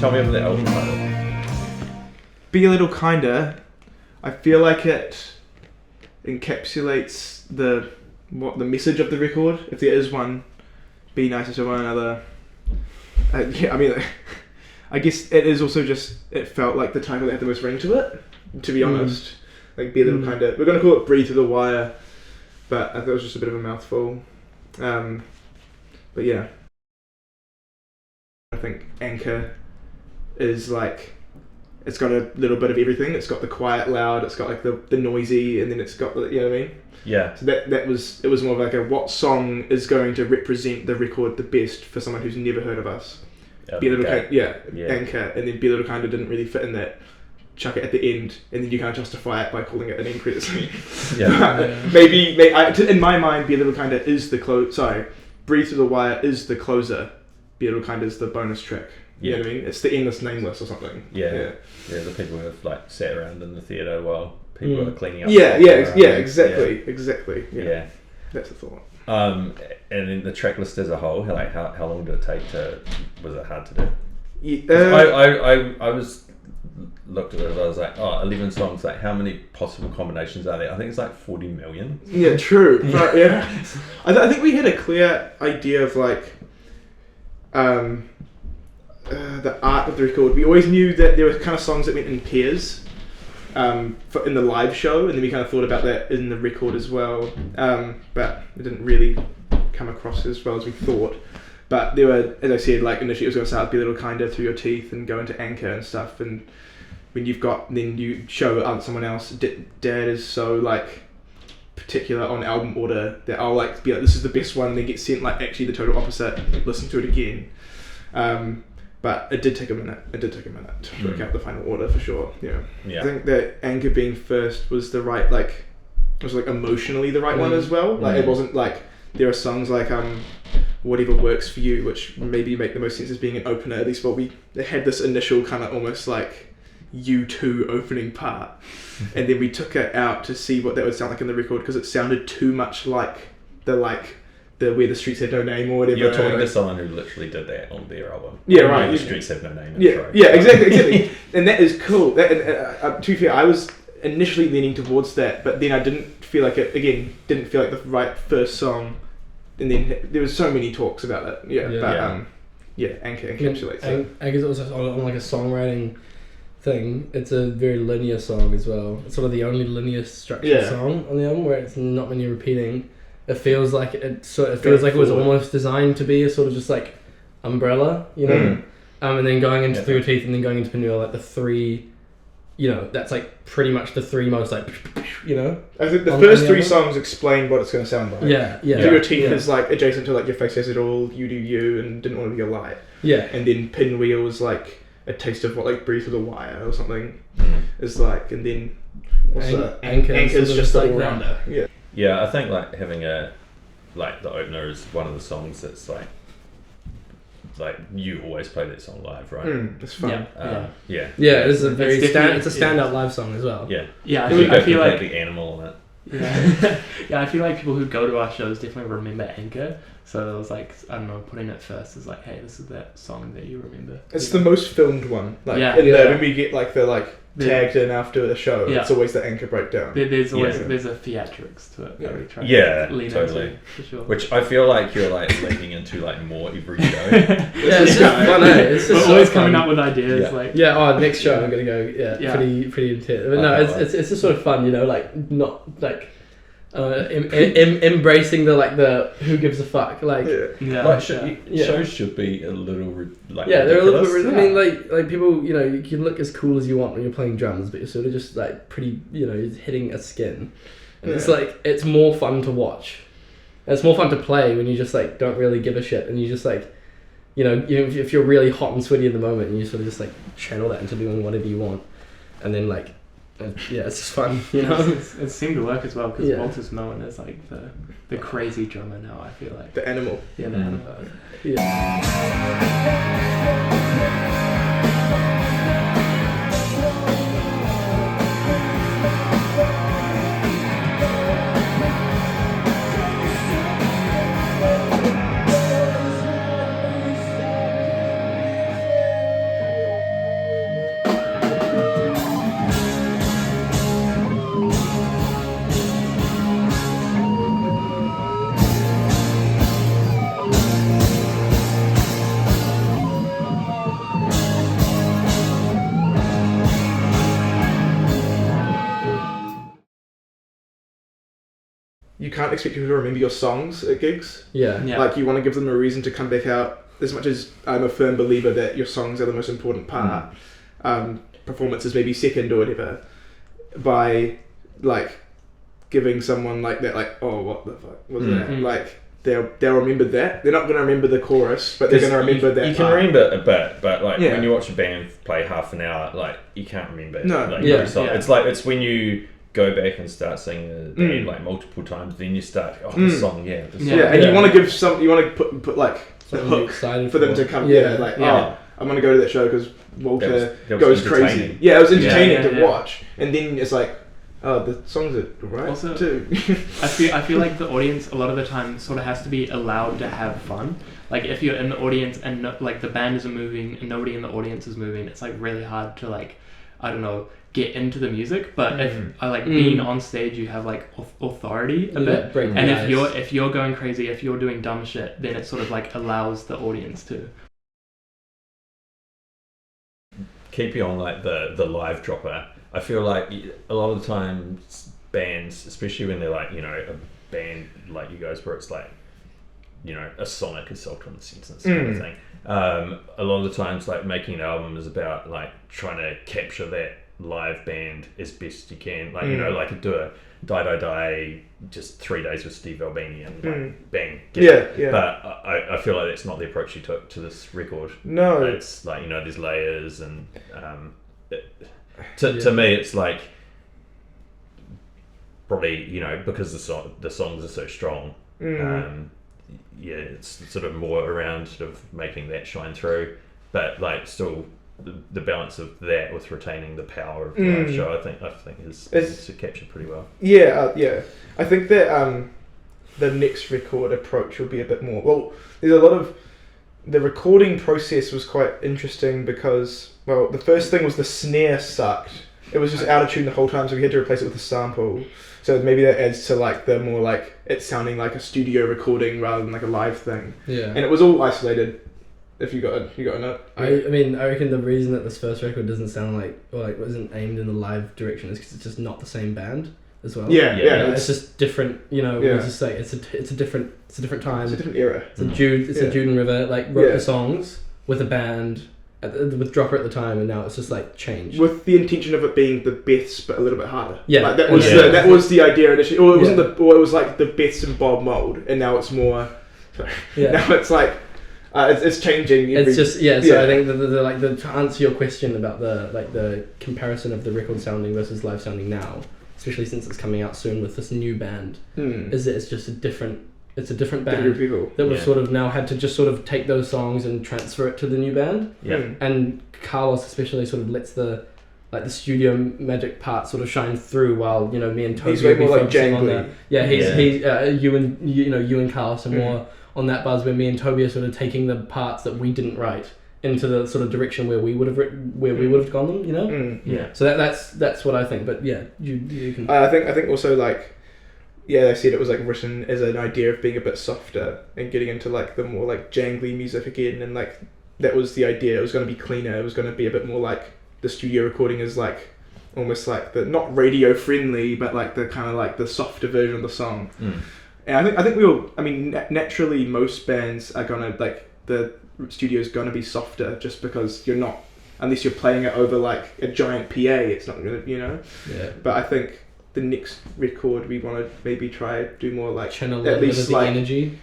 Tell me about the album title. Be a Little Kinder. I feel like it encapsulates the message of the record. If there is one, be nicer to one another. Yeah, I mean, I guess it is also just, it felt like the title that had the most ring to it, to be honest. Like, Be a Little Kinder. We're going to call it Breathe Through the Wire, but I thought it was just a bit of a mouthful. But yeah. I think Anchor is like, it's got a little bit of everything. It's got the quiet, loud, it's got like the noisy, and then it's got the, you know what I mean? Yeah. So it was more of like what song is going to represent the record the best for someone who's never heard of us. Be a Little Kinder, Anchor, and then Be a Little Kinder didn't really fit in that. Chuck it at the end, and then you can't justify it by calling it an end credit scene. Maybe in my mind, Be a Little Kinder is the Breathe Through the Wire is the closer. Be a Little Kinder is the bonus track. You know what I mean? It's the endless nameless or something. Yeah, the people who have like sat around in the theatre while people are cleaning up. Exactly. Yeah. That's the thought. And then the track list as a whole, like how long did it take was it hard to do? I was looked at it, I was like, 11 songs, like how many possible combinations are there? I think it's like 40 million. Yeah, true. But yeah, I think we had a clear idea of like the art of the record. We always knew that there were kind of songs that went in pairs in the live show, and then we kind of thought about that in the record as well, but it didn't really come across as well as we thought. But there were, as I said, like initially it was going to start with Be a Little Kinder, Through Your Teeth, and go into Anchor and stuff, and when then you show someone else. Dad is so like particular on album order that I'll like be like, this is the best one, then get sent like actually the total opposite, listen to it again. But it did take a minute to work out the final order for sure. Yeah. I think that Anchor being first was the right, like, it was like emotionally the right one as well. Like it wasn't like, there are songs like Whatever Works For You, which maybe make the most sense as being an opener, at least they had this initial kind of almost like U2 opening part, and then we took it out to see what that would sound like in the record, because it sounded too much like the Where the Streets Have No Name or whatever. You're talking to someone who literally did that on their album. Yeah, right. Where the Streets Have No Name. Exactly. And that is cool. To be fair, I was initially leaning towards that, but then I didn't feel like it. Again, didn't feel like the right first song. And then there was so many talks about it. Anchor encapsulates it. Anchor's also on like a songwriting thing. It's a very linear song as well. It's sort of the only linear structured song on the album where it's not many repeating. It feels like it was almost designed to be a sort of just like umbrella, you know. And then going into Through Your Teeth and then going into Peniel, like the three, you know, that's like pretty much the three most like, you know. I think the first three songs explain what it's going to sound like. Yeah. Through Your Teeth is like adjacent to like Your Face Says It All, You Do You, and Didn't Want to Be a Light. Yeah. And then Pinwheel is like a taste of what like Breathe Through the Wire or something is like, and then Anchor's just the all-rounder. Yeah, I think like having the opener is one of the songs that's like you always play that song live, right? It's fun. It is a very it's a standout live song as well. I feel like the animal on it. I feel like people who go to our shows definitely remember Anchor. So it was like, I don't know, putting it first is like, hey, this is that song that you remember. It's the most filmed one. When we get like the tagged in after the show, it's always the Anchor breakdown. There's always there's a theatrics to it that we try to lean into, for sure. Which I feel like you're like leaning into like more every show. It's just fun, It's just always coming up with ideas next show I'm gonna go pretty intense. But no, it's just sort of fun, you know, like not like embracing the who gives a fuck shows should be a little like they're a little bit. I mean, like people, you know, you can look as cool as you want when you're playing drums, but you're sort of just like pretty, you know, hitting a skin, and it's like it's more fun to watch. It's more fun to play when you just like don't really give a shit, and you just like, you know, if you're really hot and sweaty in the moment, and you sort of just like channel that into doing whatever you want, and then like. It's just fun, you know. It seemed to work as well because Walter's known as like the crazy drummer now. I feel like the animal. Yeah, the animal. you can't expect people to remember your songs at gigs. Yeah. Like you want to give them a reason to come back out. As much as I'm a firm believer that your songs are the most important part, performance is maybe second or whatever. By like giving someone like that, like, oh, what the fuck was that? Like they'll remember that. They're not going to remember the chorus, but they're going to remember that. You can remember a bit, but like when you watch a band play half an hour, like you can't remember. No. Like, it's when you go back and start singing the band like multiple times, then you start this song, this song. And you want to give you want to put like the hook for them to come. I'm going to go to that show because Walter goes crazy. Yeah, it was entertaining to watch, and then it's like, oh, the songs are right also, too. I feel like the audience a lot of the time sort of has to be allowed to have fun. Like if you're in the audience and like the band isn't moving and nobody in the audience is moving, it's like really hard to like, I don't know, get into the music. But if I like being on stage, you have like authority a bit, and if you're going crazy, if you're doing dumb shit, then it sort of like allows the audience to. Keep you on like the live dropper. I feel like a lot of the times bands, especially when they're like, a band like you guys where it's like, a sonic assault on the sentence kind of thing. A lot of the times like making an album is about like trying to capture that live band as best you can. Like, like do a Die, just 3 days with Steve Albini and like, bang. But I feel like that's not the approach you took to this record. No. It's like, there's layers and to me it's like probably, because the songs are so strong, it's sort of more around sort of making that shine through, but like still the balance of that with retaining the power of the live show, I think is captured pretty well. I think that the next record approach will be a bit more. Well, there's a lot of the recording process was quite interesting because the first thing was the snare sucked. It was just out of tune the whole time, so we had to replace it with a sample. So maybe that adds to like the more like it sounding like a studio recording rather than like a live thing. Yeah, and it was all isolated. If you got a note. I mean, I reckon the reason that this first record doesn't sound like, or like wasn't aimed in the live direction is because it's just not the same band as well. It's just different. We just say it's a different time. It's a different era. It's a Jude and River wrote the songs with a band with Dropper at the time, and now it's just like changed with the intention of it being the Beths but a little bit harder. Yeah, that was the idea initially. Or it wasn't it was like the Beths and Bob Mould, and now it's more. Now it's like. It's changing. It's just So I think to answer your question about the comparison of the record sounding versus live sounding now, especially since it's coming out soon with this new band, is that it's just a different band that we've sort of now had to just sort of take those songs and transfer it to the new band. And Carlos especially sort of lets the studio magic part sort of shine through, while me and Toby he's way more like jangly. You and Carlos are more on that buzz, where me and Toby are sort of taking the parts that we didn't write into the sort of direction where we would have gone them, So that's what I think. But you can. I think also like, they said it was like written as an idea of being a bit softer and getting into like the more like jangly music again, and like that was the idea. It was going to be cleaner. It was going to be a bit more like the studio recording is like almost like the not radio friendly, but like the kind of like the softer version of the song. And I think naturally most bands are gonna like the studio's gonna be softer, just because you're not, unless you're playing it over like a giant PA, it's not gonna But I think the next record we want to maybe try do more like channel at least like energy.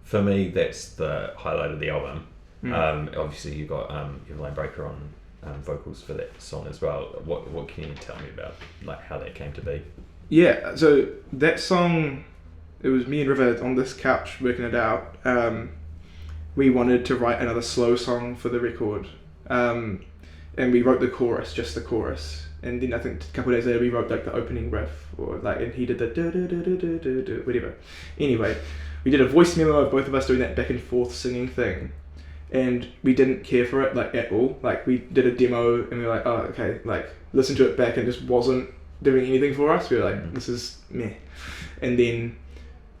For me, that's the highlight of the album. Obviously you've got Line Breaker on vocals for that song as well. What can you tell me about like how that came to be? So that song, it was me and River on this couch working it out. We wanted to write another slow song for the record, and we wrote the chorus, just the chorus, and then I think a couple of days later we wrote like the opening riff, and he did the do whatever. Anyway, we did a voice memo of both of us doing that back and forth singing thing. And we didn't care for it like at all. Like we did a demo and we were like, oh okay, like listen to it back, and just wasn't doing anything for us. We were like, this is meh. And then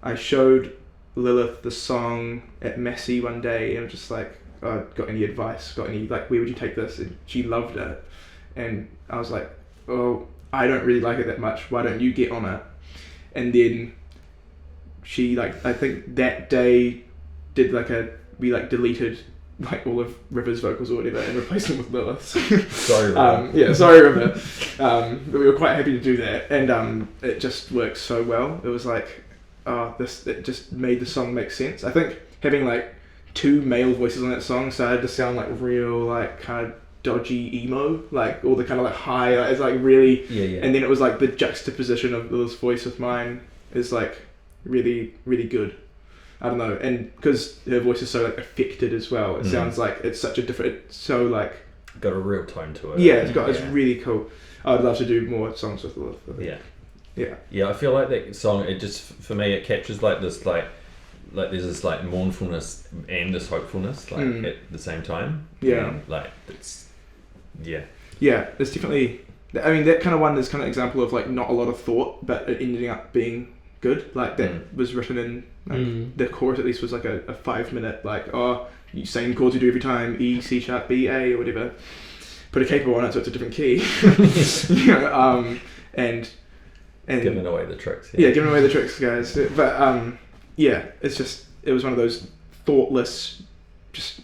I showed Lilith the song at Massey one day, and I'm just like, oh, got any advice? Got any like, where would you take this? And she loved it, and I was like, oh, I don't really like it that much. Why don't you get on it? And then she like I think that day did like we deleted like all of River's vocals or whatever and replaced them with Lilith's. Sorry, River. Sorry, River. But we were quite happy to do that, and it just worked so well. It was like, it just made the song make sense. I think having like 2 male voices on that song started to sound like real like kind of dodgy emo, like all the kind of like high, like, it's like really, and then it was like the juxtaposition of Lilith's voice with mine is like really, really good. I don't know, and because her voice is so like affected as well, it sounds like it's such a different. It's so like got a real tone to it. Yeah, it's really cool. I'd love to do more songs with Lilith. Yeah. I feel like that song. It just for me, it captures like this like there's this like mournfulness and this hopefulness like at the same time. Yeah, and, like it's it's definitely. I mean, that kind of one is kind of example of like not a lot of thought, but it ending up being good. Like that was written in the chorus at least was like a 5-minute like same chords you do every time, E, C sharp, B, A or whatever. Put a capo on it so it's a different key. And giving away the tricks. Yeah, giving away the tricks, guys. But it's just it was one of those thoughtless, just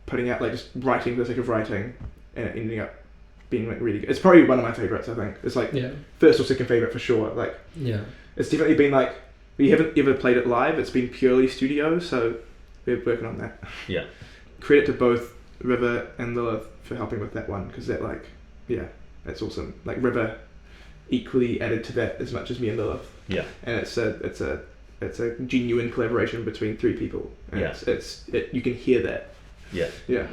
putting out like just writing for the sake of writing, and it ending up being like really good. It's probably one of my favorites. I think it's like first or second favorite for sure. Like it's definitely been like we haven't ever played it live. It's been purely studio, so we're working on that. Yeah. Credit to both River and Lilith for helping with that one because that that's awesome. Like River equally added to that as much as me and Lilith. Yeah. And it's a genuine collaboration between 3 people. And it's you can hear that. Yeah. Yeah.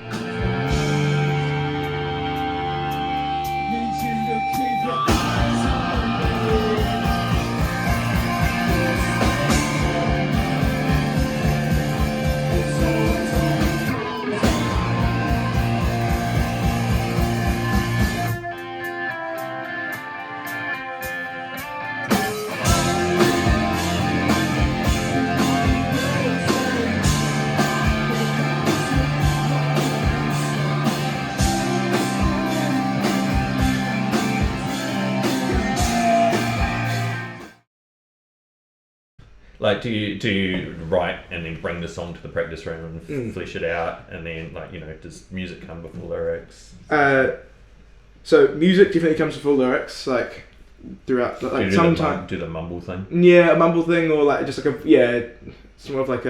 Like, do you write and then bring the song to the practice room and flesh it out, and then does music come before lyrics? So music definitely comes before lyrics, like throughout. Like sometimes do the mumble thing. Yeah, a mumble thing, or like just like it's more of like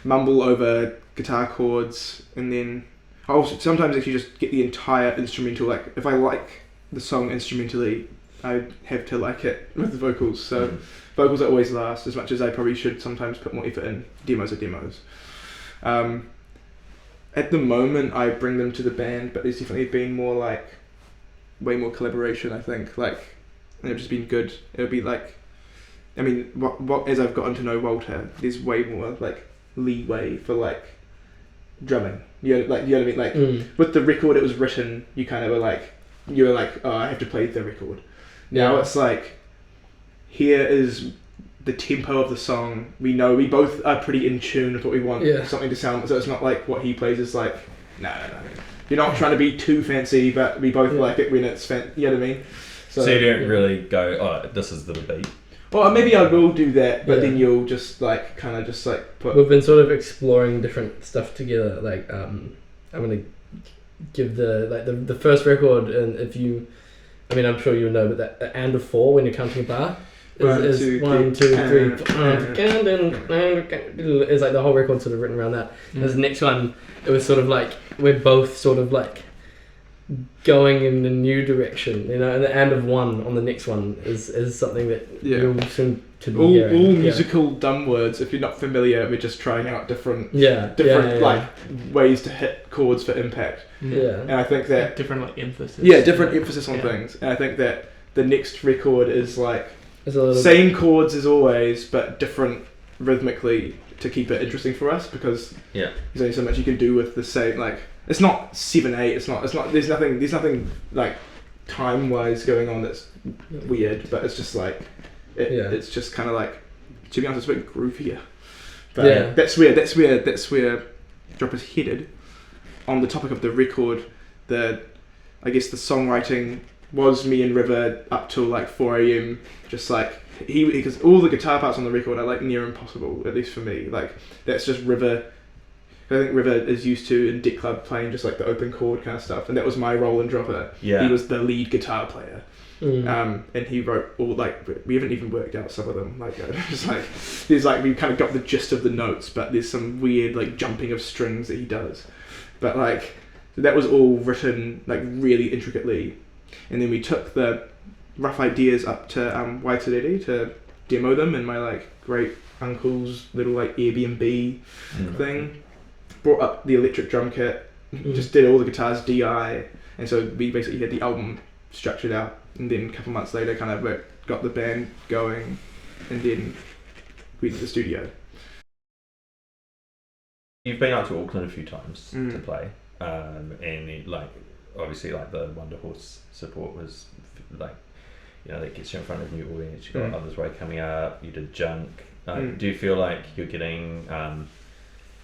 mumble over guitar chords, and then I also sometimes actually just get the entire instrumental. Like if I like the song instrumentally, I have to like it with the vocals. So. Vocals are always last, as much as I probably should sometimes put more effort in. Demos are demos. At the moment, I bring them to the band, but there's definitely been way more collaboration, I think. Like, and it's just been good. It'll be like, I mean, what as I've gotten to know Walter, there's way more like leeway for like drumming. You know what I mean? Like with the record, it was written. You were like, oh, I have to play the record. Now it's like. Here is the tempo of the song. We know we both are pretty in tune with what we want something to sound. So it's not like what he plays is like, no. You're not trying to be too fancy, but we both like it when it's fancy. You know what I mean? So you don't really go, oh, this is the beat. Well, maybe I will do that, but then you'll just like kind of just like put. We've been sort of exploring different stuff together. Like I'm gonna give the first record, and I'm sure you know, but that and a 4 when you're counting bar. Is 1, 2, 3. It's like the whole record sort of written around that. And the next one, it was sort of like we're both sort of like going in a new direction, and the end of 1 on the next one is something that you'll soon to be hearing. All musical dumb words. If you're not familiar, we're just trying out different like ways to hit chords for impact. Yeah, and I think that different like emphasis. Yeah, different emphasis on things, and I think that the next record is like. Same chords as always, but different rhythmically to keep it interesting for us because there's only so much you can do with the same. Like it's not 7/8. It's not. There's nothing like time wise going on that's weird. But it's just like it's just kind of like, to be honest, it's a bit groovier. But that's where Drop is headed. On the topic of the record, I guess the songwriting was me and River up till like 4 a.m. just like because all the guitar parts on the record are like near impossible, at least for me. Like that's just River. I think River is used to in Deck Club playing just like the open chord kind of stuff, and that was my role in Dropper. Yeah. He was the lead guitar player. And he wrote all like we haven't even worked out some of them. Like it's like there's like we kind of got the gist of the notes, but there's some weird like jumping of strings that he does. But like that was all written like really intricately, and then we took the rough ideas up to Waitarere to demo them in my like great uncle's little like Airbnb thing. Brought up the electric drum kit, just did all the guitars DI, and so we basically had the album structured out. And then a couple months later, kind of got the band going, and then went to the studio. You've been out to Auckland a few times to play, and like obviously like the Wonder Horse support was like, you know, that gets you in front of a new audience. You got Others Way coming up. You did Junk. Do you feel like you're getting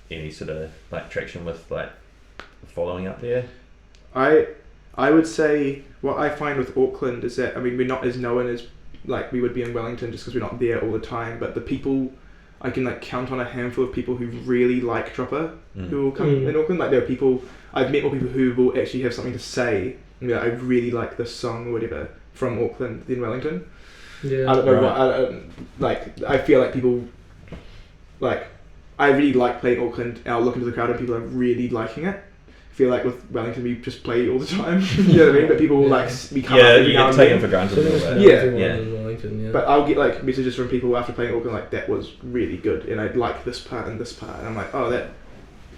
any sort of like traction with like following up there? I would say what I find with Auckland is that, I mean, we're not as known as like we would be in Wellington just because we're not there all the time, but the people, I can like count on a handful of people who really like Dropper who will come in Auckland. Like there are people, I've met more people who will actually have something to say, you know, I really like this song or whatever from Auckland than Wellington. Yeah. I don't know what, I feel like people, like, I really like playing Auckland and I'll look into the crowd and people are really liking it. Feel like with Wellington we just play all the time. You know what I mean? But people will like become you get taken for granted a little bit. Wellington, But I'll get like messages from people after playing Auckland like that was really good and I like this part and this part and I'm like, oh that,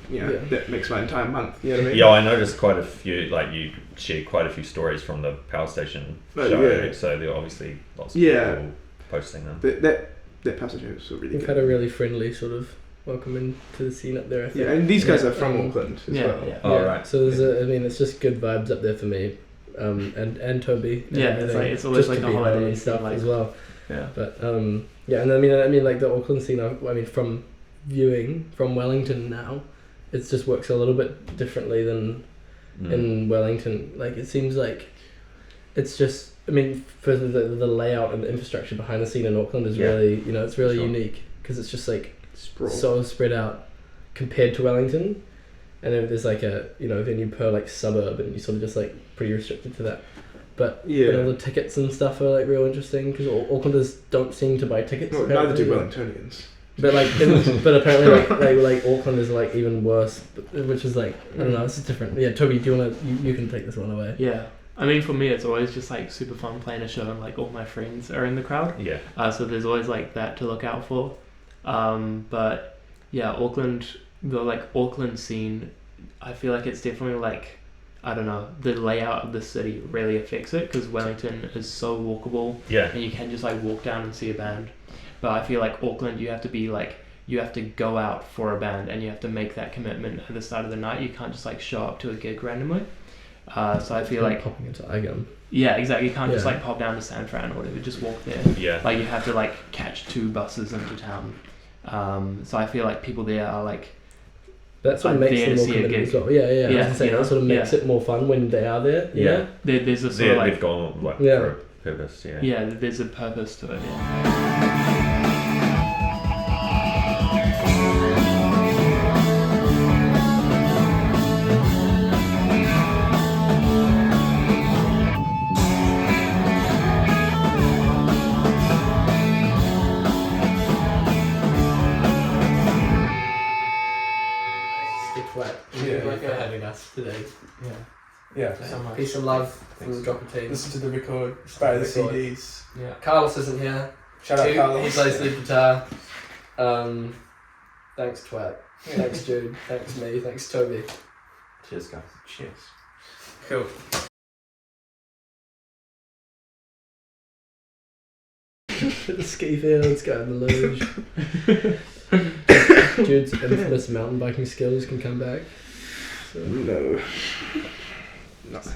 you know, that makes my entire month. You know what I mean? Yeah, I noticed quite a few, like you shared quite a few stories from the Power Station show, so there are obviously lots of people posting them. That Power Station was really good. We've had a really friendly sort of welcome into the scene up there, I think. Yeah, and these guys are from Auckland as well. Yeah. Oh, right. So there's I mean, it's just good vibes up there for me, and Toby. And it's always just like to the be holiday and stuff like, as well. Yeah. But and I mean like the Auckland scene. I mean, from viewing from Wellington now, it just works a little bit differently than in Wellington. Like it seems like it's just. I mean, for the layout and the infrastructure behind the scene in Auckland is really, you know, it's really unique because it's just like. So spread out compared to Wellington, and if there's like a venue per like suburb, and you sort of just like pretty restricted to that. But all the tickets and stuff are like real interesting because Aucklanders don't seem to buy tickets. Well, neither do Wellingtonians. But like, but apparently like Auckland is like even worse, which is like I don't know, it's different. Yeah, Toby, do you wanna you can take this one away? Yeah. I mean, for me, it's always just like super fun playing a show and like all my friends are in the crowd. Yeah. So there's always like that to look out for. But yeah, Auckland scene, I feel like it's definitely like, I don't know, the layout of the city really affects it because Wellington is so walkable and you can just like walk down and see a band. But I feel like Auckland, you have to go out for a band and you have to make that commitment at the start of the night. You can't just like show up to a gig randomly. So I feel like popping into IGAM. Yeah, exactly. You can't just like pop down to San Fran or whatever, just walk there. Yeah. Like you have to like catch 2 buses into town. So I feel like people there are like. That's what makes them more committed as well. Yeah. I was saying, that sort of makes it more fun when they are there. Yeah. There's a sort of like. They've gone like for a purpose. Yeah. Yeah, there's a purpose to it. Yeah. For having us today. Yeah. So much. Peace and love from the Dropper team. Listen to the record, spray the CDs. Yeah. Carlos isn't here. Shout out Carlos. He plays the guitar. Thanks Twat. Thanks Jude. Thanks me. Thanks Toby. Cheers, guys. Cheers. Cool. The ski fields, go on the luge. Jude's infamous mountain biking skills can come back. So. No. Not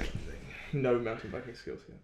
no mountain biking skills here.